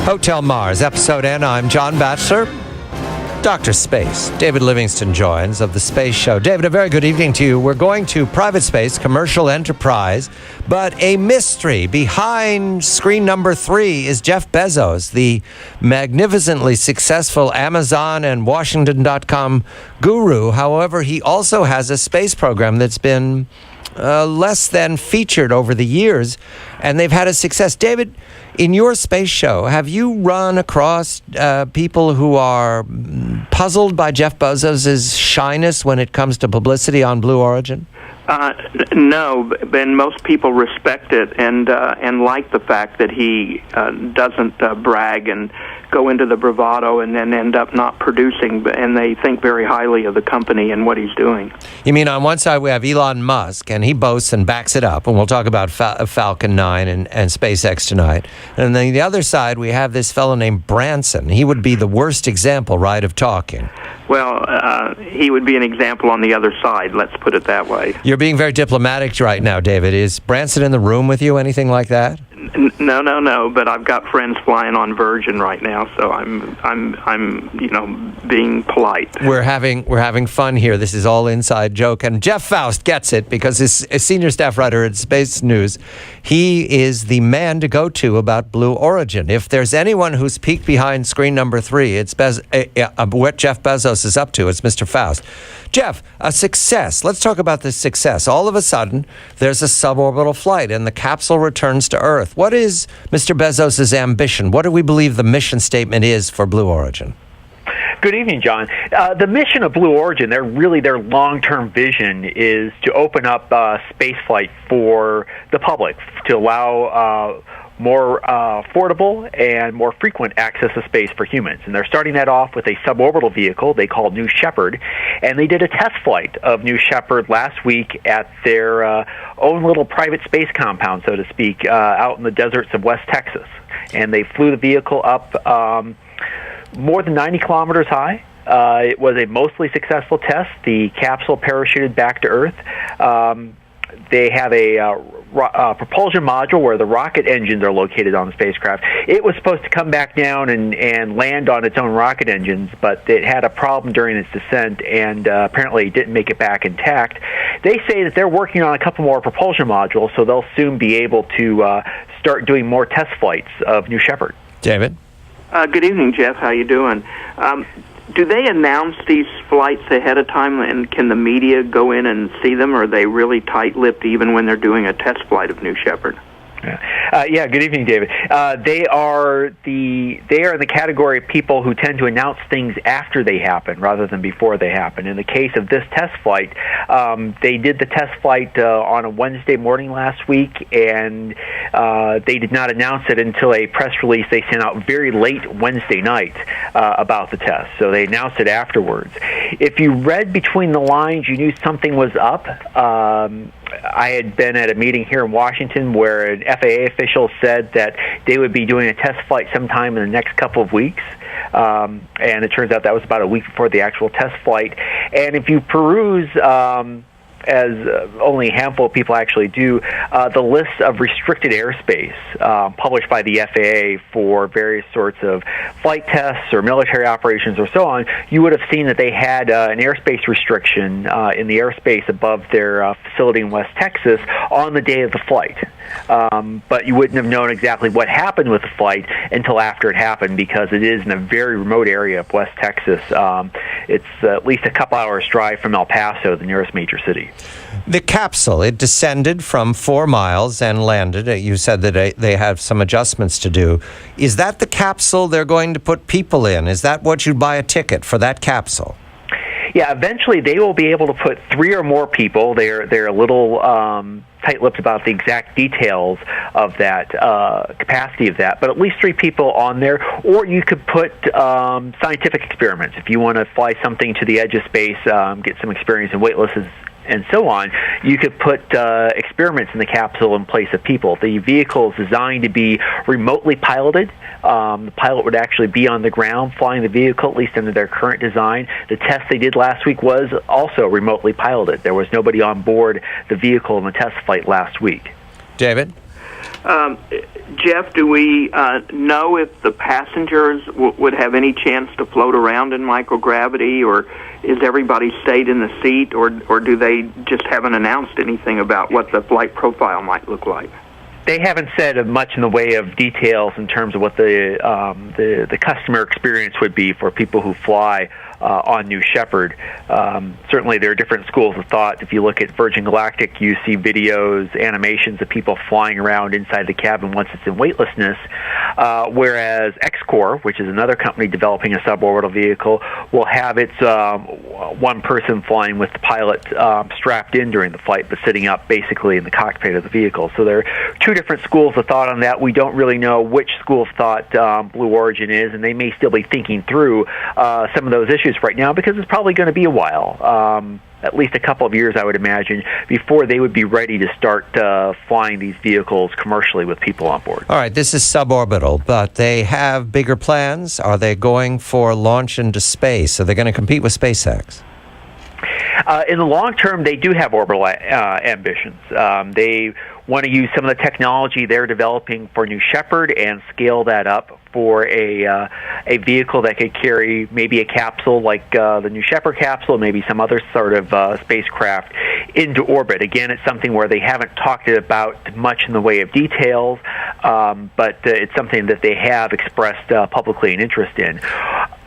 Hotel Mars, Episode N. I'm John Batchelor. Dr. Space. David Livingston joins of The Space Show. David, a very good evening to you. We're going to private space, commercial enterprise, but a mystery. Behind screen number 3 is Jeff Bezos, the magnificently successful Amazon and Washington.com guru. However, he also has a space program that's been less than featured over the years, and they've had a success. David, in your space show, have you run across people who are puzzled by Jeff Bezos' shyness when it comes to publicity on Blue Origin? No, and most people respect it and like the fact that he doesn't brag and go into the bravado and then end up not producing, and they think very highly of the company and what he's doing. You mean on one side we have Elon Musk, and he boasts and backs it up, and we'll talk about Falcon 9 and SpaceX tonight. And then the other side we have this fellow named Branson. He would be the worst example, right, of talking. Well, he would be an example on the other side, let's put it that way. You're being very diplomatic right now, David. Is Branson in the room with you, anything like that? No, but I've got friends flying on Virgin right now, so I'm being polite. We're having fun here. This is all inside joke, and Jeff Foust gets it because he's a senior staff writer at Space News. He is the man to go to about Blue Origin. If there's anyone who's peeked behind screen number 3, it's what Jeff Bezos is up to. It's Mr. Foust. Jeff, a success. Let's talk about this success. All of a sudden, there's a suborbital flight, and the capsule returns to Earth. What is Mr. Bezos' ambition? What do we believe the mission statement is for Blue Origin? Good evening, John. The mission of Blue Origin, their long-term vision is to open up spaceflight for the public, to allow more affordable and more frequent access to space for humans. And they're starting that off with a suborbital vehicle they call New Shepard. And they did a test flight of New Shepard last week at their own little private space compound, so to speak, out in the deserts of West Texas. And they flew the vehicle up more than 90 kilometers high. It was a mostly successful test. The capsule parachuted back to Earth. They have a propulsion module where the rocket engines are located on the spacecraft. It was supposed to come back down and land on its own rocket engines, but it had a problem during its descent and apparently didn't make it back intact. They say that they're working on a couple more propulsion modules, so they'll soon be able to start doing more test flights of New Shepard. David? Good evening, Jeff. How you doing? Do they announce these flights ahead of time, and can the media go in and see them, or are they really tight-lipped even when they're doing a test flight of New Shepard? Yeah. Good evening, David. They are in the category of people who tend to announce things after they happen rather than before they happen. In the case of this test flight, they did the test flight on a Wednesday morning last week, and they did not announce it until a press release they sent out very late Wednesday night about the test. So they announced it afterwards. If you read between the lines, you knew something was up. I had been at a meeting here in Washington where an FAA official said that they would be doing a test flight sometime in the next couple of weeks. And it turns out that was about a week before the actual test flight. And if you peruse, as only a handful of people actually do, the list of restricted airspace published by the FAA for various sorts of flight tests or military operations or so on, you would have seen that they had an airspace restriction in the airspace above their facility in West Texas on the day of the flight. But you wouldn't have known exactly what happened with the flight until after it happened, because it is in a very remote area of West Texas. It's at least a couple hours drive from El Paso, the nearest major city. The capsule, it descended from 4 miles and landed. You said that they have some adjustments to do. Is that the capsule they're going to put people in? Is that what you'd buy a ticket for, that capsule? Yeah, eventually they will be able to put 3 or more people. They're a little tight-lipped about the exact details of that, capacity of that, but at least 3 people on there. Or you could put scientific experiments. If you want to fly something to the edge of space, get some experience in weightlessness and so on, you could put experiments in the capsule in place of people. The vehicle is designed to be remotely piloted. The pilot would actually be on the ground flying the vehicle, at least under their current design. The test they did last week was also remotely piloted. There was nobody on board the vehicle in the test flight last week. David? Jeff, do we know if the passengers would have any chance to float around in microgravity, or is everybody stayed in the seat, or do they just haven't announced anything about what the flight profile might look like? They haven't said much in the way of details in terms of what the customer experience would be for people who fly on New Shepard. Certainly there are different schools of thought. If you look at Virgin Galactic, you see videos, animations of people flying around inside the cabin once it's in weightlessness, whereas X-Corp, which is another company developing a suborbital vehicle, will have its one person flying with the pilot strapped in during the flight, but sitting up basically in the cockpit of the vehicle. So there are two different schools of thought on that. We don't really know which school of thought Blue Origin is, and they may still be thinking through some of those issues right now, because it's probably going to be a while, at least a couple of years, I would imagine, before they would be ready to start flying these vehicles commercially with people on board. All right, this is suborbital, but they have bigger plans. Are they going for launch into space? Are they going to compete with SpaceX? In the long term, they do have orbital ambitions. They want to use some of the technology they're developing for New Shepard and scale that up for a vehicle that could carry maybe a capsule like the New Shepard capsule, maybe some other sort of spacecraft into orbit. Again, it's something where they haven't talked about much in the way of details, but it's something that they have expressed publicly an interest in.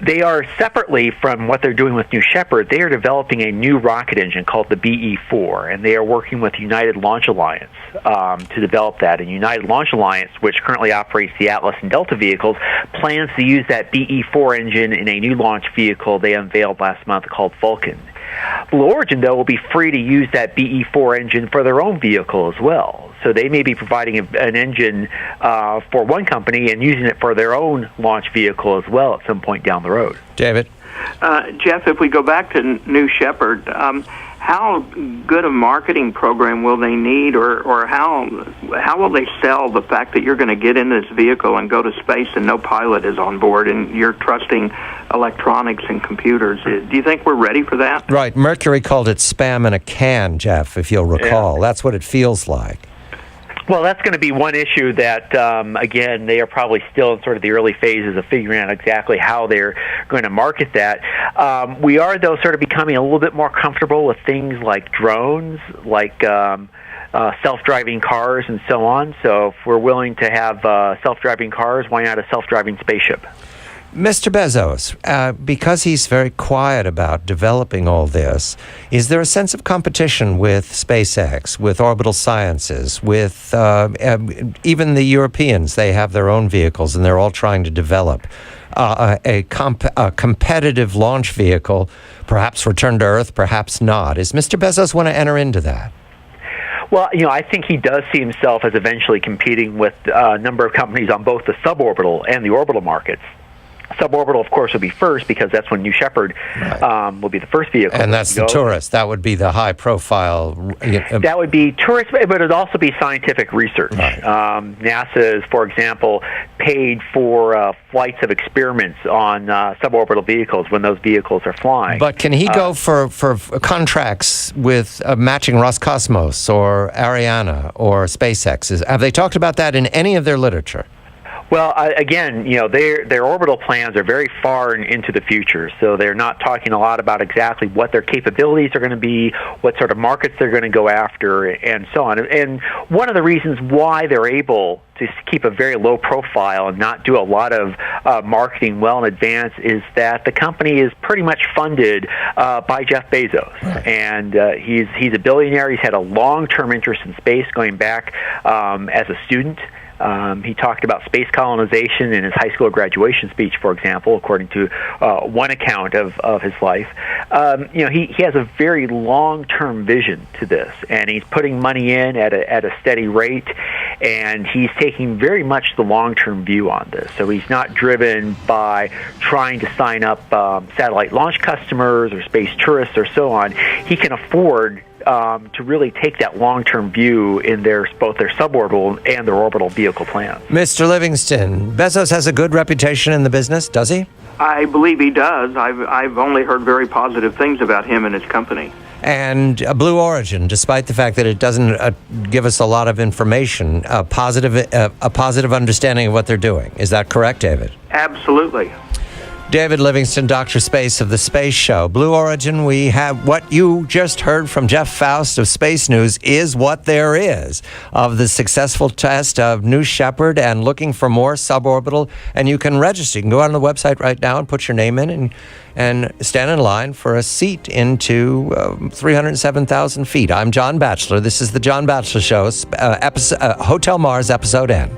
They are, separately from what they're doing with New Shepard, they are developing a new rocket engine called the BE-4, and they are working with United Launch Alliance to develop that. And United Launch Alliance, which currently operates the Atlas and Delta vehicles, plans to use that BE-4 engine in a new launch vehicle they unveiled last month called Vulcan. Blue Origin, though, will be free to use that BE-4 engine for their own vehicle as well. So they may be providing an engine for one company and using it for their own launch vehicle as well at some point down the road. David? Jeff, if we go back to New Shepard, how good a marketing program will they need, or how will they sell the fact that you're going to get in this vehicle and go to space and no pilot is on board and you're trusting electronics and computers? Do you think we're ready for that? Right. Mercury called it spam in a can, Jeff, if you'll recall. Yeah. That's what it feels like. Well, that's going to be one issue that, again, they are probably still in sort of the early phases of figuring out exactly how they're going to market that. We are, though, sort of becoming a little bit more comfortable with things like drones, like self-driving cars and so on. So if we're willing to have self-driving cars, why not a self-driving spaceship? Mr. Bezos, because he's very quiet about developing all this, is there a sense of competition with SpaceX, with Orbital Sciences, with even the Europeans? They have their own vehicles, and they're all trying to develop a competitive launch vehicle, perhaps return to Earth, perhaps not. Is Mr. Bezos want to enter into that? Well, I think he does see himself as eventually competing with a number of companies on both the suborbital and the orbital markets. Suborbital, of course, will be first because that's when New Shepard will be the first vehicle. And that's the tourist. That would be the high-profile. That would be tourist, but it would also be scientific research. Right. NASA is, for example, paid for flights of experiments on suborbital vehicles when those vehicles are flying. But can he go for contracts with matching Roscosmos or Ariana or SpaceX? Have they talked about that in any of their literature? Well, again, their orbital plans are very far into the future, so they're not talking a lot about exactly what their capabilities are going to be, what sort of markets they're going to go after, and so on. And one of the reasons why they're able to keep a very low profile and not do a lot of marketing well in advance is that the company is pretty much funded by Jeff Bezos. Right. And he's a billionaire. He's had a long-term interest in space going back as a student. He talked about space colonization in his high school graduation speech, for example, according to one account of his life. He has a very long-term vision to this, and he's putting money in at a steady rate, and he's taking very much the long-term view on this. So he's not driven by trying to sign up satellite launch customers or space tourists or so on. He can afford to really take that long-term view in both their suborbital and their orbital vehicle plans. Mr. Livingston, Bezos has a good reputation in the business, does he? I believe he does. I've only heard very positive things about him and his company. And Blue Origin, despite the fact that it doesn't give us a lot of information, a positive understanding of what they're doing. Is that correct, David? Absolutely. David Livingston, Dr. Space of The Space Show. Blue Origin, we have what you just heard from Jeff Foust of Space News is what there is of the successful test of New Shepard and looking for more suborbital. And you can register. You can go on the website right now and put your name in and stand in line for a seat into 307,000 feet. I'm John Batchelor. This is The John Batchelor Show, Hotel Mars, Episode N.